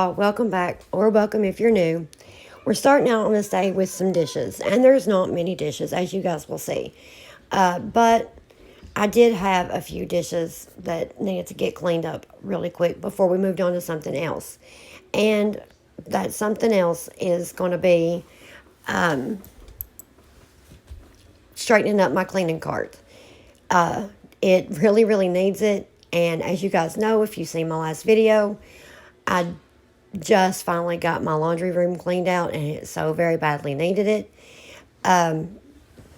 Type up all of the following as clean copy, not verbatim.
y'all, welcome back, or welcome if you're new. We're starting out on this day with some dishes, and there's not many dishes, as you guys will see. But I did have a few dishes that needed to get cleaned up really quick before we moved on to something else. And that something else is going to be straightening up my cleaning cart. It really, really needs it. And as you guys know, if you've seen my last video, I just finally got my laundry room cleaned out, and it so very badly needed it.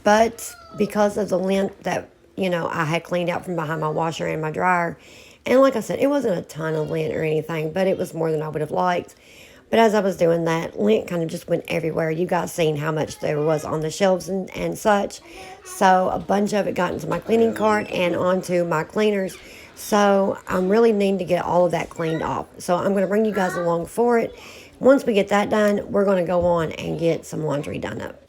But because of the lint that, I had cleaned out from behind my washer and my dryer, and like I said, it wasn't a ton of lint or anything, but it was more than I would have liked. But as I was doing that, lint kind of just went everywhere. You guys seen how much there was on the shelves and such. So a bunch of it got into my cleaning cart and onto my cleaners. So I'm really needing to get all of that cleaned off. So I'm going to bring you guys along for it. Once we get that done, we're going to go on and get some laundry done up.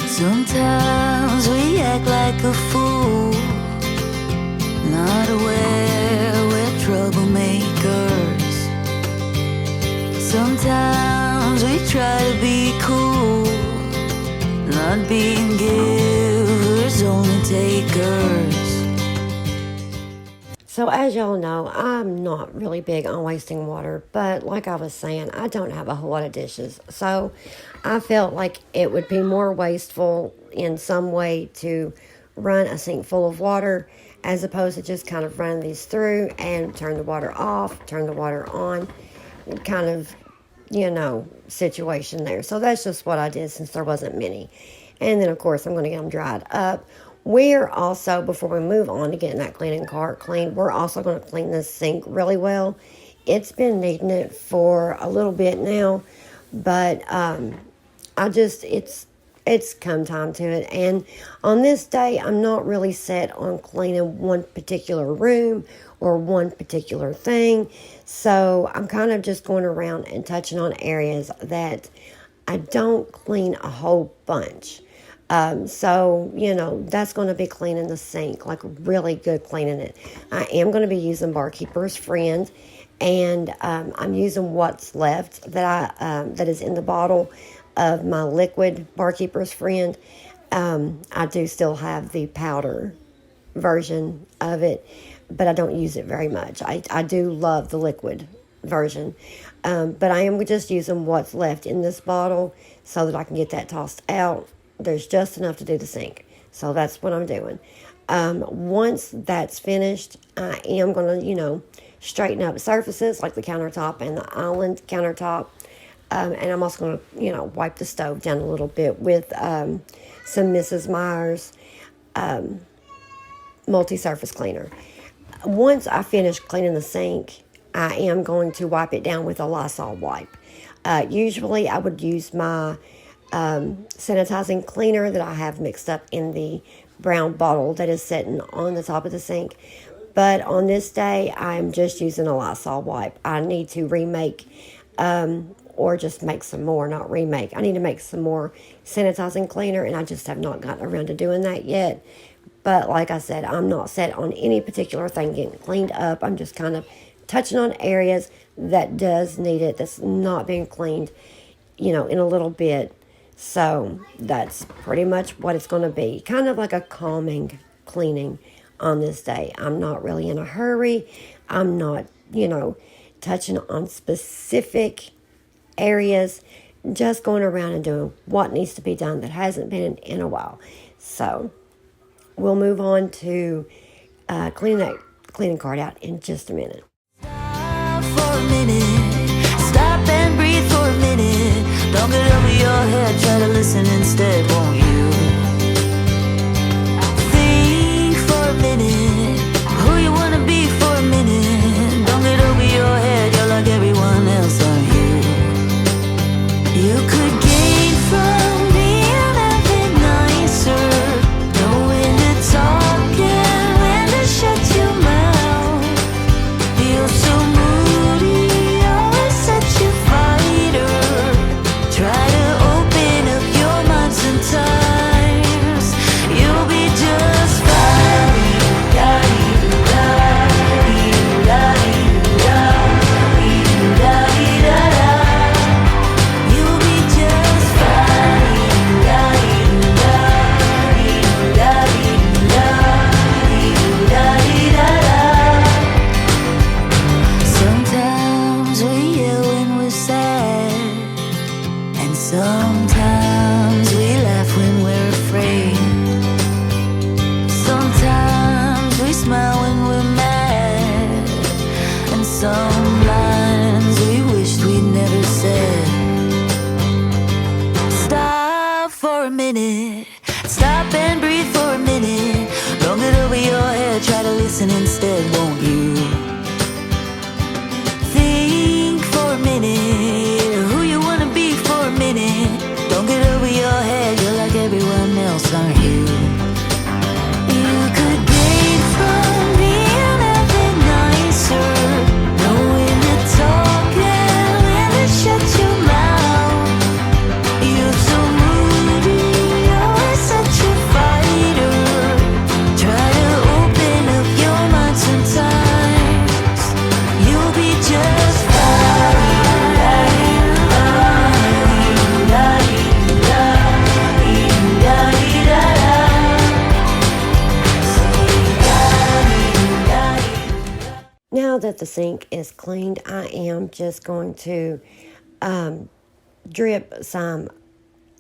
Sometimes we act like a fool, not aware we're troublemakers. Sometimes we try to be cool, not being givers, only takers. So as y'all know, I'm not really big on wasting water, but like I was saying, I don't have a whole lot of dishes. So I felt like it would be more wasteful in some way to run a sink full of water as opposed to just kind of run these through and turn the water off, turn the water on, kind of, situation there. So that's just what I did since there wasn't many. And then, of course, I'm going to get them dried up. We're also, before we move on to getting that cleaning cart cleaned, we're also going to clean this sink really well. It's been needing it for a little bit now, but it's come time to it. And on this day, I'm not really set on cleaning one particular room or one particular thing. So I'm kind of just going around and touching on areas that I don't clean a whole bunch. So, that's going to be cleaning the sink, like really good cleaning it. I am going to be using Barkeeper's Friend, and I'm using what's left that is in the bottle of my liquid Barkeeper's Friend. I do still have the powder version of it, but I don't use it very much. I do love the liquid version, but I am just using what's left in this bottle so that I can get that tossed out. There's just enough to do the sink. So that's what I'm doing. Once that's finished, I am going to, straighten up surfaces like the countertop and the island countertop. And I'm also going to, wipe the stove down a little bit with some Mrs. Meyer's multi-surface cleaner. Once I finish cleaning the sink, I am going to wipe it down with a Lysol wipe. Usually I would use my sanitizing cleaner that I have mixed up in the brown bottle that is sitting on the top of the sink. But on this day, I'm just using a Lysol wipe. I need to remake or just make some more, not remake. I need to make some more sanitizing cleaner, and I just have not gotten around to doing that yet. But like I said, I'm not set on any particular thing getting cleaned up. I'm just kind of touching on areas that does need it, that's not being cleaned, in a little bit. So that's pretty much what it's going to be. Kind of like a calming cleaning on this day. I'm not really in a hurry. I'm not, touching on specific areas. Just going around and doing what needs to be done that hasn't been in a while. So we'll move on to cleaning that cleaning cart out in just a minute. Stop for a minute. Stop and breathe for a minute. Don't get over your head, try to listen instead, won't you? Think for a minute, who you wanna be for a minute. Don't get over your head, you're like everyone else, aren't you? You could gain from being a bit nicer, knowing to talk and when to shut your mouth. You're so moody, always such a fighter. Try to open up your mind sometimes. head, won't you? Think for a minute who you wanna be for a minute. Don't get over your head, you're like everyone else, aren't you? You could gain from being a bit nicer, knowing to talk and when to shut your mouth. You're so moody, always such a fighter. Try to open up your mind sometimes. You'll be just Now that the sink is cleaned, I am just going to drip some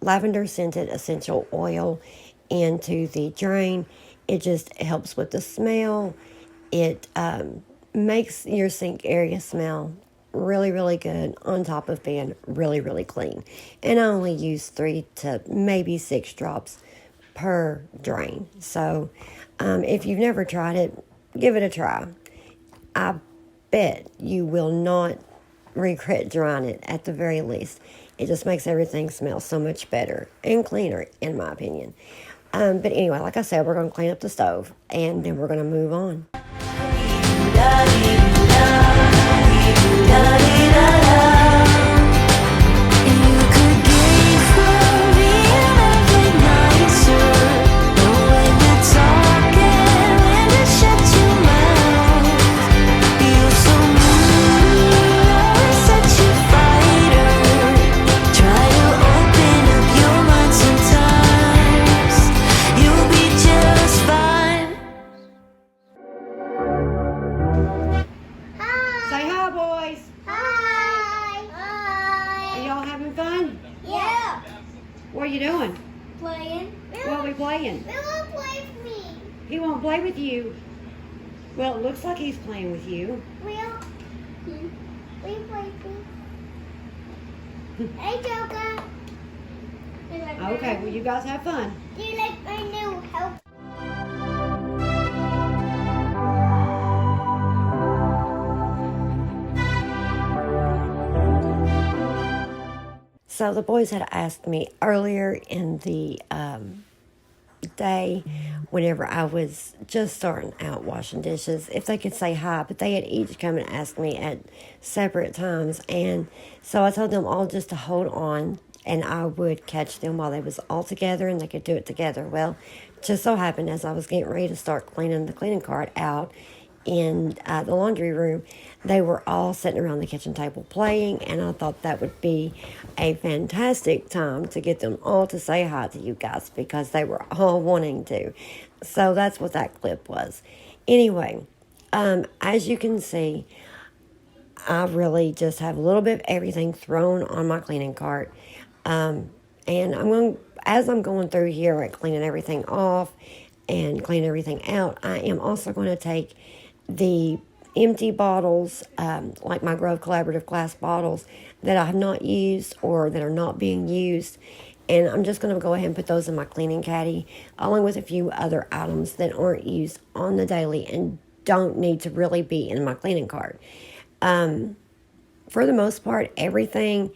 lavender scented essential oil into the drain. It just helps with the smell. It makes your sink area smell really, really good on top of being really, really clean. And I only use 3 to maybe 6 drops per drain. So if you've never tried it, give it a try. I bet you will not regret drying it at the very least. It just makes everything smell so much better and cleaner, in my opinion. But anyway, like I said, we're going to clean up the stove and then we're going to move on. Say hi, boys. Hi. Hi. Are y'all having fun? Yeah. What are you doing? Playing. What are we playing? They won't play with me. He won't play with you. Well, it looks like he's playing with you. Will you play with me? Hey, Joker. Do you like Okay, my- well, you guys have fun. Do you like my new help? So the boys had asked me earlier in the day, whenever I was just starting out washing dishes, if they could say hi, but they had each come and asked me at separate times. And so I told them all just to hold on and I would catch them while they was all together and they could do it together. Well, just so happened as I was getting ready to start cleaning the cleaning cart out in the laundry room, they were all sitting around the kitchen table playing, and I thought that would be a fantastic time to get them all to say hi to you guys because they were all wanting to. So that's what that clip was. Anyway, as you can see, I really just have a little bit of everything thrown on my cleaning cart. And as I'm going through here and cleaning everything off and cleaning everything out, I am also going to take the empty bottles, like my Grove Collaborative glass bottles that I have not used or that are not being used, and I'm just going to go ahead and put those in my cleaning caddy, along with a few other items that aren't used on the daily and don't need to really be in my cleaning cart. For the most part, everything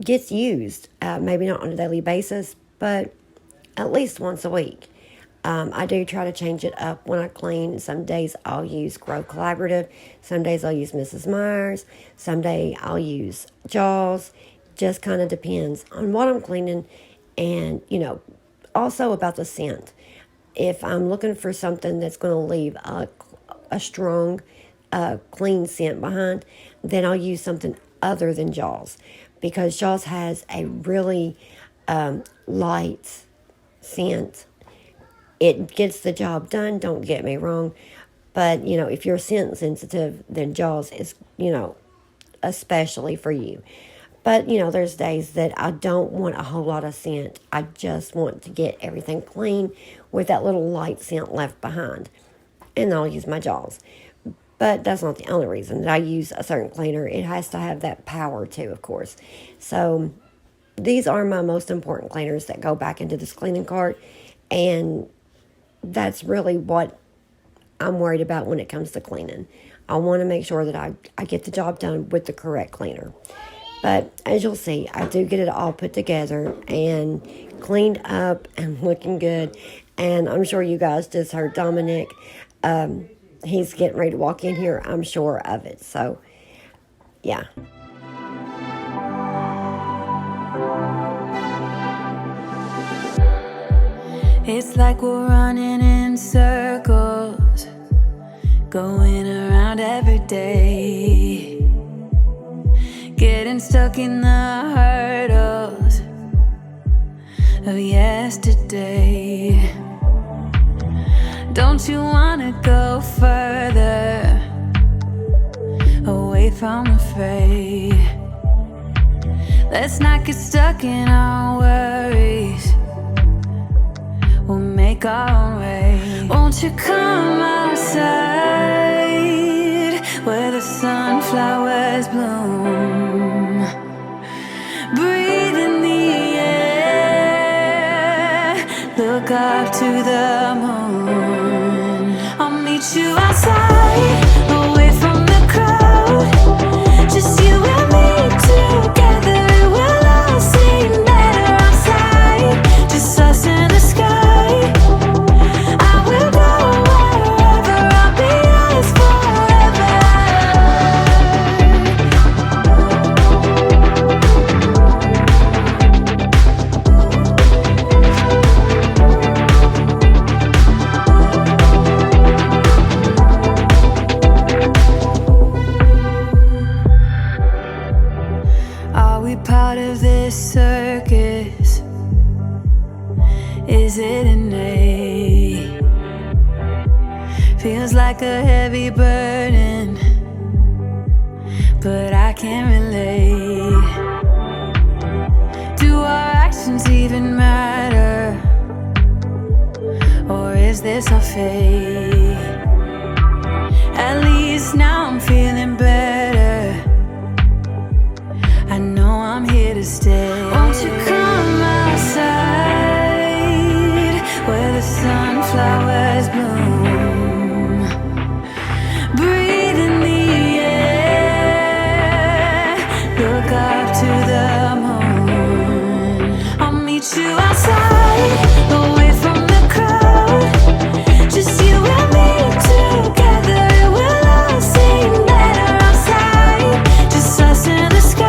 gets used, maybe not on a daily basis, but at least once a week. I do try to change it up when I clean. Some days I'll use Grove Collaborative. Some days I'll use Mrs. Myers. Some day I'll use Jaws. Just kind of depends on what I'm cleaning. And, also about the scent. If I'm looking for something that's going to leave a strong, clean scent behind, then I'll use something other than Jaws. Because Jaws has a really light scent. It gets the job done, don't get me wrong. But, if you're scent sensitive, then Jaws is, especially for you. But, there's days that I don't want a whole lot of scent. I just want to get everything clean with that little light scent left behind. And I'll use my Jaws. But that's not the only reason that I use a certain cleaner. It has to have that power too, of course. So these are my most important cleaners that go back into this cleaning cart. And that's really what I'm worried about when it comes to cleaning. I want to make sure that I get the job done with the correct cleaner. But as you'll see, I do get it all put together and cleaned up and looking good. And I'm sure you guys just heard Dominic. He's getting ready to walk in here. I'm sure of it. So, yeah. It's like we're running in circles, going around every day, getting stuck in the hurdles of yesterday. Don't you wanna go further away from the fray? Let's not get stuck in our worries. We'll make our own way. Won't you come outside where the sunflowers bloom? Breathe in the air, look up to the moon. I'll meet you outside, away from the crowd. Just you and me together, it will all seem better outside. Just us in the sky. Part of this circus? Is it innate? Feels like a heavy burden, but I can't relate. Do our actions even matter? Or is this our fate? At least now I'm feeling better. I know I'm here to stay. Won't you come outside where the sunflowers bloom? Breathe in the air, look up to the moon. I'll meet you outside, away from the crowd. Just you and me together, it will all seem better outside. Just us in the sky.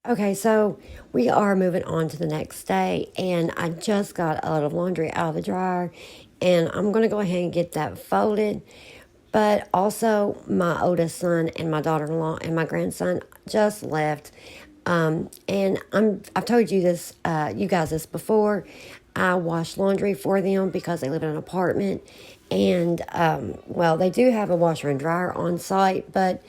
Okay, so we are moving on to the next day, and I just got a lot of laundry out of the dryer, and I'm going to go ahead and get that folded. But also, my oldest son and my daughter-in-law and my grandson just left, and I've told you this, you guys this before. I wash laundry for them because they live in an apartment, and well, they do have a washer and dryer on site, but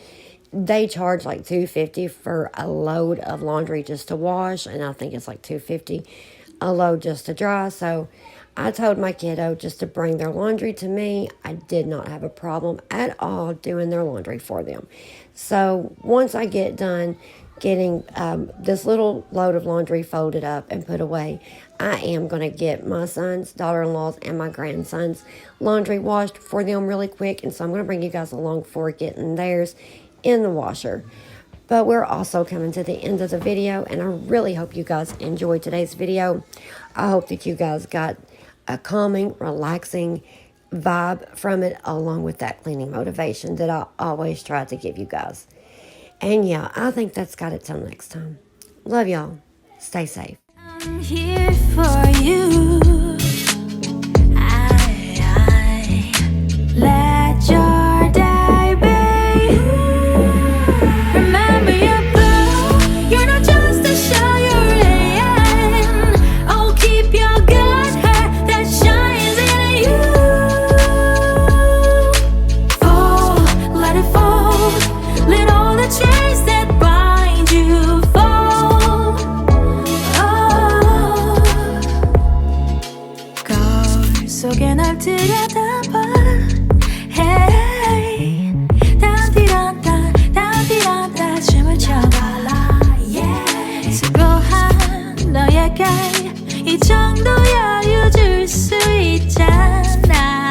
they charge like $250 for a load of laundry just to wash, and I think it's like $250 a load just to dry. So I told my kiddo just to bring their laundry to me. I did not have a problem at all doing their laundry for them. So once I get done getting this little load of laundry folded up and put away, I am going to get my son's, daughter-in-law's, and my grandson's laundry washed for them really quick. And so I'm going to bring you guys along for getting theirs in the washer. But we're also coming to the end of the video, and I really hope you guys enjoyed today's video. I hope that you guys got a calming, relaxing vibe from it, along with that cleaning motivation that I always try to give you guys. And yeah, I think that's got it till next time. Love y'all. Stay safe. I'm here for you. I let your day be. Remember your glow. You're not just a show you're in. Oh, keep your good hair that shines in you. Fall, let it fall. Let all the chains that bind you fall. 거울 속에 널 들여다봐. Hey, 딴 춤을 춰봐라. Yeah, 수고한 너에게 이 정도 여유 줄 수 있잖아.